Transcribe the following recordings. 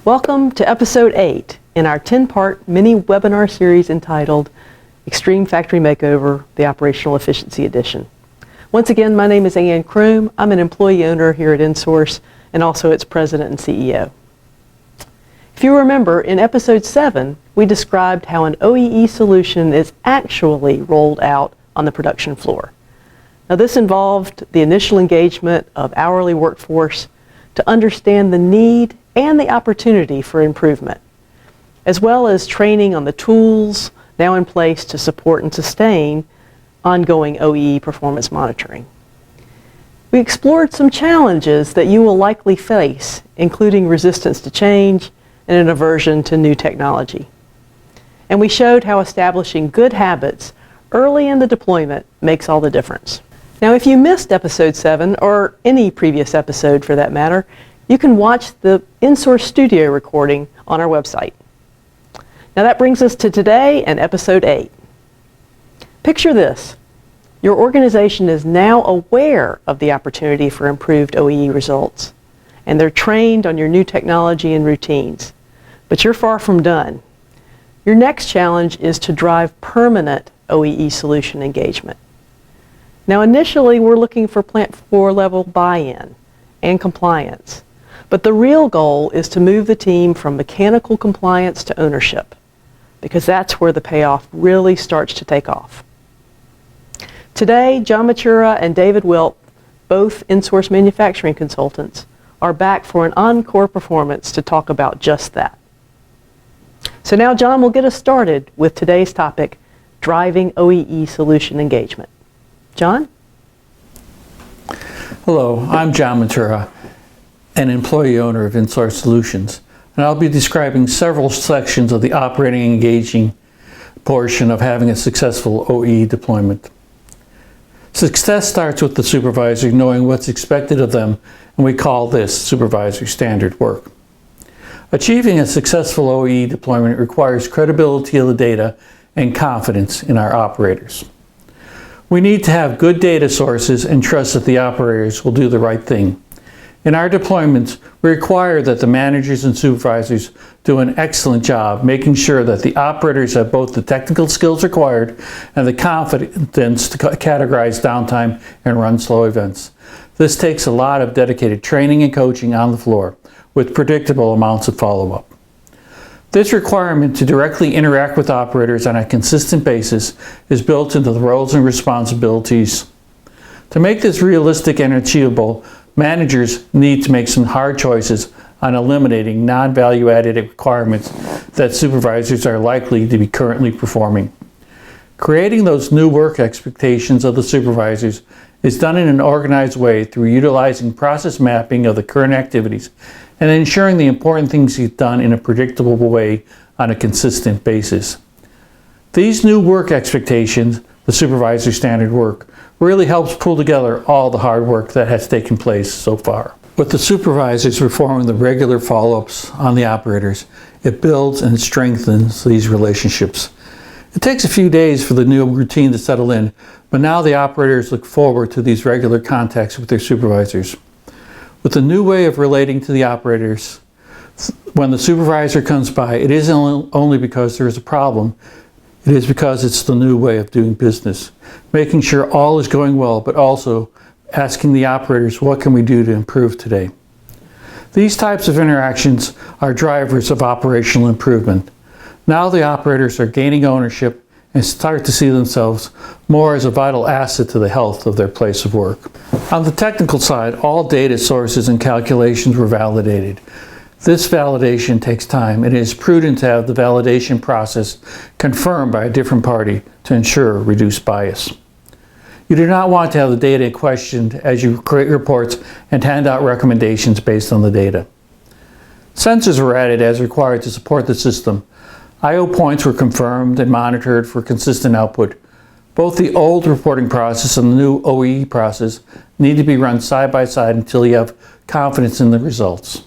Welcome to episode 8 in our 10-part mini webinar series entitled Extreme Factory Makeover, the Operational Efficiency Edition. Once again, my name is Ann Kroom. I'm an employee owner here at InSource and also its president and CEO. If you remember, in episode 7, we described how an OEE solution is actually rolled out on the production floor. Now, this involved the initial engagement of hourly workforce to understand the need and the opportunity for improvement, as well as training on the tools now in place to support and sustain ongoing OEE performance monitoring. We explored some challenges that you will likely face, including resistance to change and an aversion to new technology. And we showed how establishing good habits early in the deployment makes all the difference. Now, if you missed episode 7, or any previous episode for that matter, you can watch the InSource Studio recording on our website. Now that brings us to today and episode 8. Picture this. Your organization is now aware of the opportunity for improved OEE results, and they're trained on your new technology and routines. But you're far from done. Your next challenge is to drive permanent OEE solution engagement. Now initially we're looking for plant floor level buy-in and compliance. But the real goal is to move the team from mechanical compliance to ownership, because that's where the payoff really starts to take off. Today, John Matura and David Wilt, both InSource manufacturing consultants, are back for an encore performance to talk about just that. So now John will get us started with today's topic, driving OEE solution engagement. John? Hello, I'm John Matura, an employee owner of InSource Solutions, and I'll be describing several sections of the operating and engaging portion of having a successful OEE deployment. Success starts with the supervisor knowing what's expected of them, and we call this supervisor standard work. Achieving a successful OEE deployment requires credibility of the data and confidence in our operators. We need to have good data sources and trust that the operators will do the right thing. In our deployments, we require that the managers and supervisors do an excellent job making sure that the operators have both the technical skills required and the confidence to categorize downtime and run slow events. This takes a lot of dedicated training and coaching on the floor with predictable amounts of follow-up. This requirement to directly interact with operators on a consistent basis is built into the roles and responsibilities. To make this realistic and achievable, managers need to make some hard choices on eliminating non-value-added requirements that supervisors are likely to be currently performing. Creating those new work expectations of the supervisors is done in an organized way through utilizing process mapping of the current activities and ensuring the important things get done in a predictable way on a consistent basis. These new work expectations, the supervisor standard work, really helps pull together all the hard work that has taken place so far. With the supervisors performing the regular follow-ups on the operators, it builds and strengthens these relationships. It takes a few days for the new routine to settle in, but now the operators look forward to these regular contacts with their supervisors. With the new way of relating to the operators, when the supervisor comes by, it isn't only because there is a problem, it is because it's the new way of doing business, making sure all is going well, but also asking the operators, what can we do to improve today? These types of interactions are drivers of operational improvement. Now the operators are gaining ownership and start to see themselves more as a vital asset to the health of their place of work. On the technical side, all data sources and calculations were validated. This validation takes time, and it is prudent to have the validation process confirmed by a different party to ensure reduced bias. You do not want to have the data questioned as you create reports and hand out recommendations based on the data. Sensors were added as required to support the system. I/O points were confirmed and monitored for consistent output. Both the old reporting process and the new OEE process need to be run side by side until you have confidence in the results.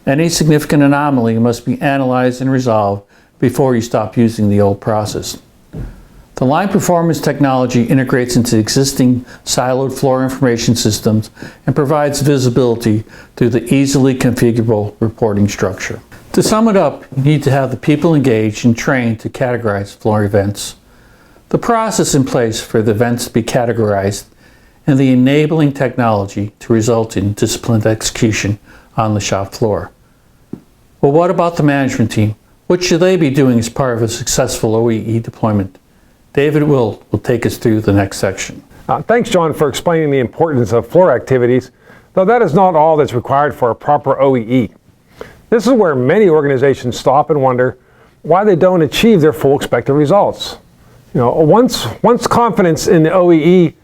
Any significant anomaly must be analyzed and resolved before you stop using the old process. The line performance technology integrates into existing siloed floor information systems and provides visibility through the easily configurable reporting structure. To sum it up, you need to have the people engaged and trained to categorize floor events, the process in place for the events to be categorized, and the enabling technology to result in disciplined execution on the shop floor. Well, what about the management team? What should they be doing as part of a successful OEE deployment? David will take us through the next section. Thanks, John, for explaining the importance of floor activities, though that is not all that's required for a proper OEE. This is where many organizations stop and wonder why they don't achieve their full expected results. Once confidence in the OEE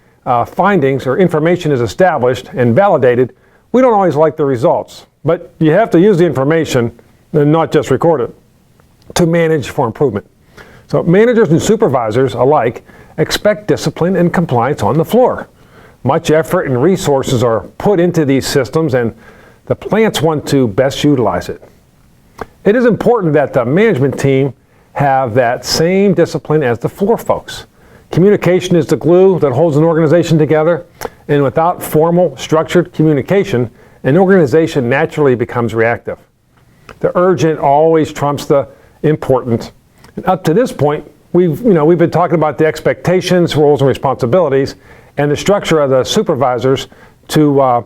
findings or information is established and validated, we don't always like the results, but you have to use the information and not just record it to manage for improvement. So managers and supervisors alike expect discipline and compliance on the floor. Much effort and resources are put into these systems, and the plants want to best utilize it. It is important that the management team have that same discipline as the floor folks. Communication is the glue that holds an organization together, and without formal, structured communication, an organization naturally becomes reactive. The urgent always trumps the important. And up to this point, we've been talking about the expectations, roles, and responsibilities, and the structure of the supervisors to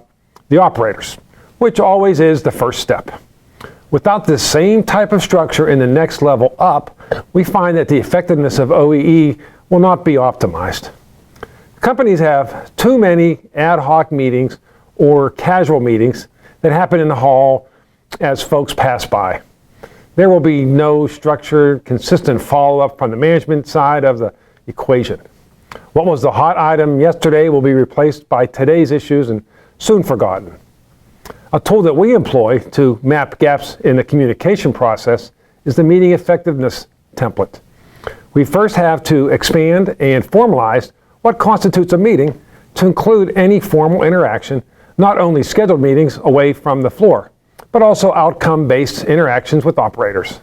the operators, which always is the first step. Without the same type of structure in the next level up, we find that the effectiveness of OEE will not be optimized. Companies have too many ad hoc meetings or casual meetings that happen in the hall as folks pass by. There will be no structured, consistent follow-up from the management side of the equation. What was the hot item yesterday will be replaced by today's issues and soon forgotten. A tool that we employ to map gaps in the communication process is the meeting effectiveness template. We first have to expand and formalize what constitutes a meeting to include any formal interaction, not only scheduled meetings away from the floor, but also outcome-based interactions with operators.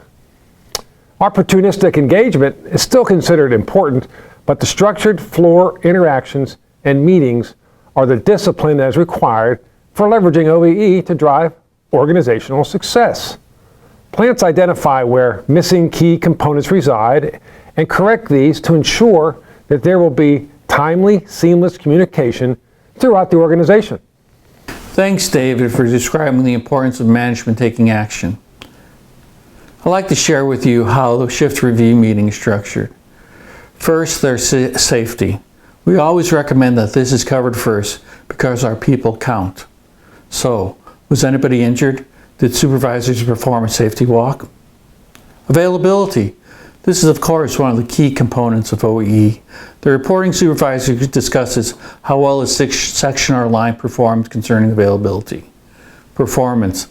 Opportunistic engagement is still considered important, but the structured floor interactions and meetings are the discipline that is required for leveraging OEE to drive organizational success. Plants identify where missing key components reside and correct these to ensure that there will be timely, seamless communication throughout the organization. Thanks, David, for describing the importance of management taking action. I'd like to share with you how the shift review meeting is structured. First, there's safety. We always recommend that this is covered first because our people count. So, was anybody injured? Did supervisors perform a safety walk? Availability. This is, of course, one of the key components of OEE. The reporting supervisor discusses how well a section or line performed concerning availability. Performance.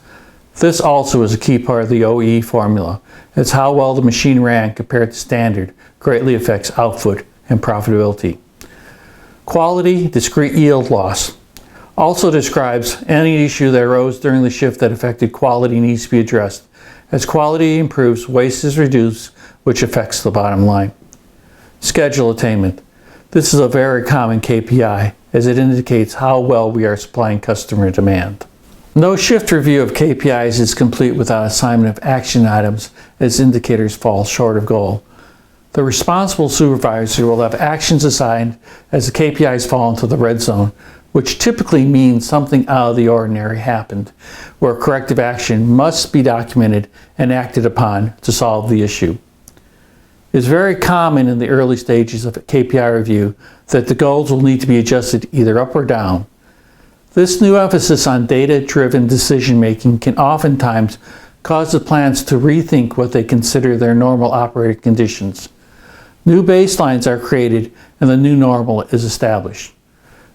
This also is a key part of the OEE formula, as how well the machine ran compared to standard greatly affects output and profitability. Quality, discrete yield loss. Also describes any issue that arose during the shift that affected quality needs to be addressed. As quality improves, waste is reduced, which affects the bottom line. Schedule attainment. This is a very common KPI, as it indicates how well we are supplying customer demand. No shift review of KPIs is complete without assignment of action items, as indicators fall short of goal. The responsible supervisor will have actions assigned as the KPIs fall into the red zone, which typically means something out of the ordinary happened, where corrective action must be documented and acted upon to solve the issue. It is very common in the early stages of a KPI review that the goals will need to be adjusted either up or down. This new emphasis on data-driven decision-making can oftentimes cause the plants to rethink what they consider their normal operating conditions. New baselines are created and the new normal is established.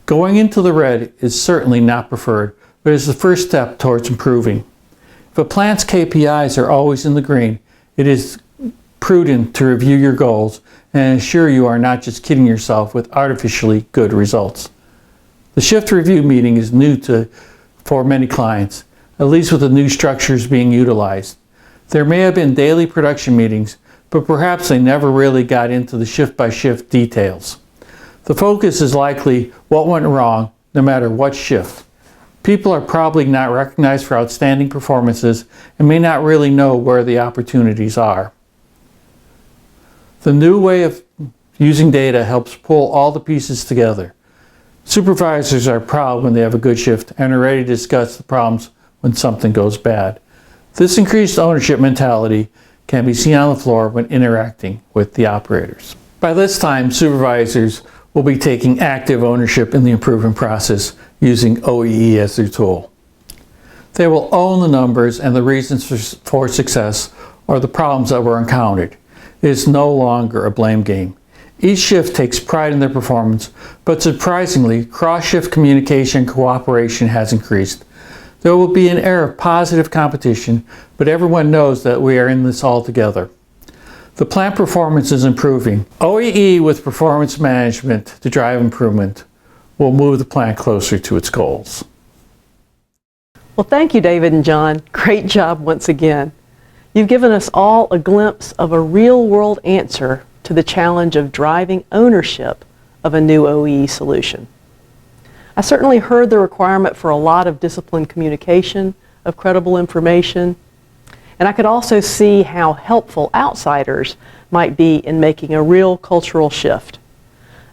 Going into the red is certainly not preferred, but is the first step towards improving. If a plant's KPIs are always in the green, it is prudent to review your goals and ensure you are not just kidding yourself with artificially good results. The shift review meeting is new for many clients, at least with the new structures being utilized. There may have been daily production meetings, but perhaps they never really got into the shift-by-shift details. The focus is likely what went wrong, no matter what shift. People are probably not recognized for outstanding performances and may not really know where the opportunities are. The new way of using data helps pull all the pieces together. Supervisors are proud when they have a good shift and are ready to discuss the problems when something goes bad. This increased ownership mentality can be seen on the floor when interacting with the operators. By this time, supervisors will be taking active ownership in the improvement process using OEE as their tool. They will own the numbers and the reasons for success or the problems that were encountered. It is no longer a blame game. Each shift takes pride in their performance, but surprisingly, cross-shift communication and cooperation has increased. There will be an air of positive competition, but everyone knows that we are in this all together. The plant performance is improving. OEE with performance management to drive improvement will move the plant closer to its goals. Well, thank you, David and John. Great job once again. You've given us all a glimpse of a real-world answer to the challenge of driving ownership of a new OEE solution. I certainly heard the requirement for a lot of disciplined communication of credible information, and I could also see how helpful outsiders might be in making a real cultural shift,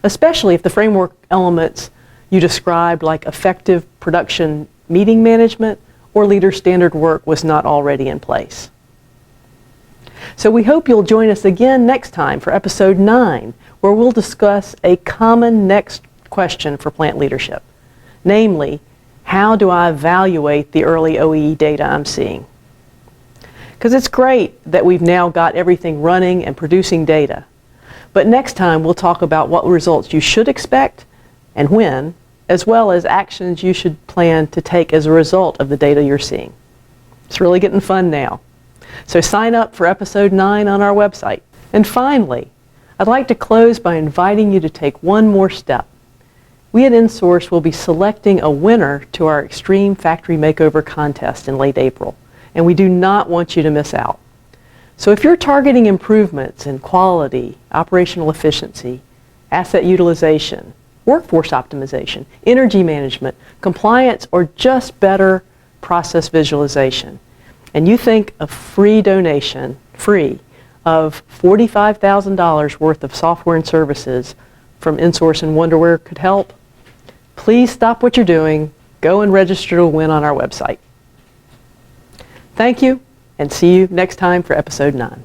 especially if the framework elements you described, like effective production meeting management or leader standard work, was not already in place. So we hope you'll join us again next time for episode 9, where we'll discuss a common next question for plant leadership. Namely, how do I evaluate the early OEE data I'm seeing? Because it's great that we've now got everything running and producing data. But next time we'll talk about what results you should expect and when, as well as actions you should plan to take as a result of the data you're seeing. It's really getting fun now. So sign up for episode 9 on our website. And finally, I'd like to close by inviting you to take one more step. We at InSource will be selecting a winner to our Extreme Factory Makeover contest in late April, and we do not want you to miss out. So if you're targeting improvements in quality, operational efficiency, asset utilization, workforce optimization, energy management, compliance, or just better process visualization, and you think a free donation, of $45,000 worth of software and services from InSource and Wonderware could help, please stop what you're doing, go and register to win on our website. Thank you, and see you next time for episode 9.